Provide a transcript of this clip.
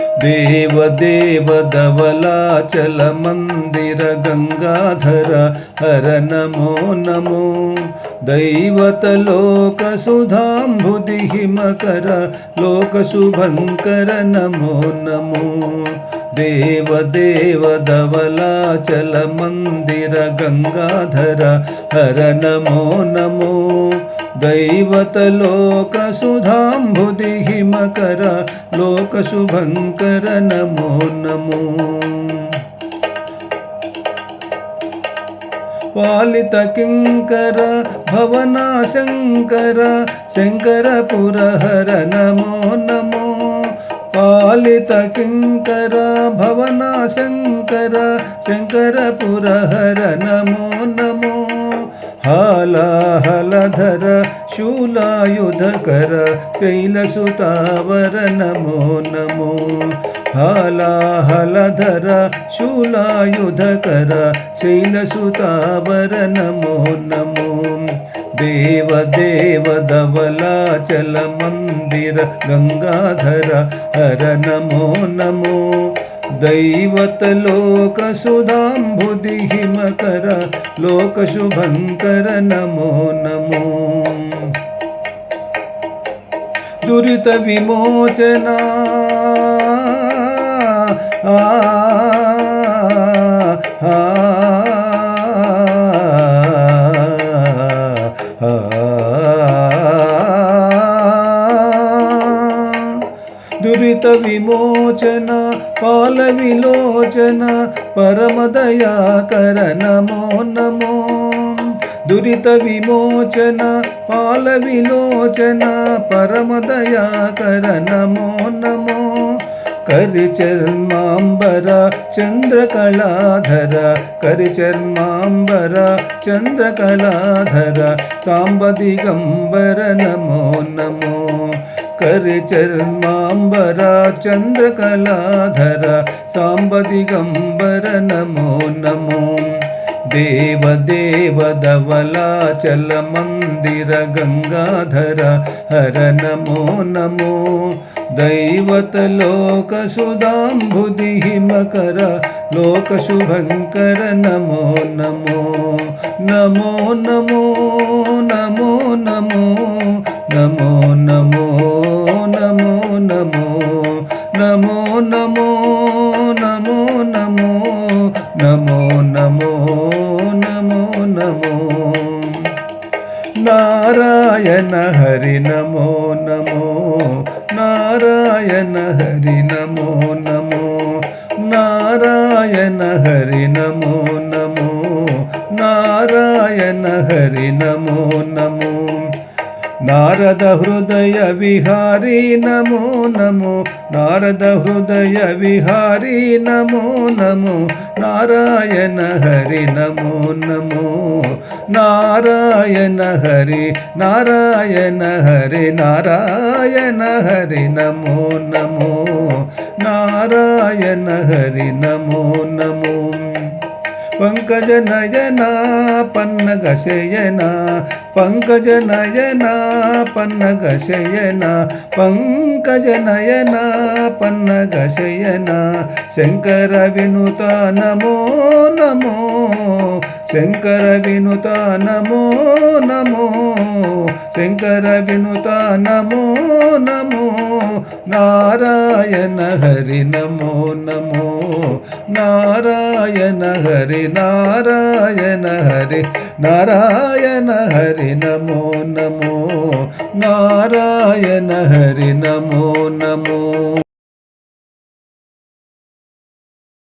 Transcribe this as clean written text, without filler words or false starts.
देवदेव धवलाचल मंदिर गंगाधर हर नमो नमो। दैवत लोक सुधांबुधि हिमकर लोक शुभंकर नमो नमो। देवदेव धवलाचल मंदिर गंगाधर हर नमो नमो। दैवत लोक सुधांबुधि हिमकर लोक शुभंकर नमो नमो। पालित किंकर भवना शंकर शंकरपुर हर नमो नमो। पालित किंकर भवना शंकर शंकरपुर हर नमो नमो। हालाहलधर शूलायुधकर शैलसुतावर नमो नमो। हालाहलधर शूलायुधकर शैलसुतावर नमो नमो। देवदेव धवलाचल मंदिर गंगाधर हर नमो नमो। दैवत लोक सुधांबुधि हिमकर लोक शुभंकर नमो नमो। दुरित विमोचना दुरित विमोचन पाल विलोचन परम दयाकर नमो नमो। दुरित विमोचन पाल विलोचन परम दयाकर नमो नमो। करिचर्मांबर चंद्रकलाधर करिचर्मांबर चंद्रकलाधर सांब दिगंबर नमो नमो। करिचर्मांबर चंद्रकलाधर सांब दिगंबर नमो नमो। देवदेव धवलाचल मंदिर गंगाधर हर नमो नमो। दैवत लोक सुधांबुधि हिमकर लोक शुभंकर नमो नमो। नमो नमो नमो नमो नमो नमो नमो नमो नमो नमो नमो नमो नमो नमो नमो नमो। नारायण हरि नमो नमो। नारायण हरि नमो नमो। नारायण हरि नमो नमो। नारायण हरि नमो नमो। नारद हृदय विहारी नमो नमो। नारद हृदय विहारी नमो नमो। नारायण हरि नमो नमो। नारायण हरि नारायण हरि नारायण हरि नमो नमो। नारायण हरि नमो नमो। पंकज नयना पन्नग शयना पंकज नयना पन्नग शयना पंकज नयना पन्नग शयना। शंकर विनुता नमो नमो। शंकर विनुता नमो नमो। शंकर विनुता नमो नमो। नारायण हरि नमो नमो। नारायण हरि नारायण हरि नारायण हरि नमो नमो। नारायण हरि नमो नमो।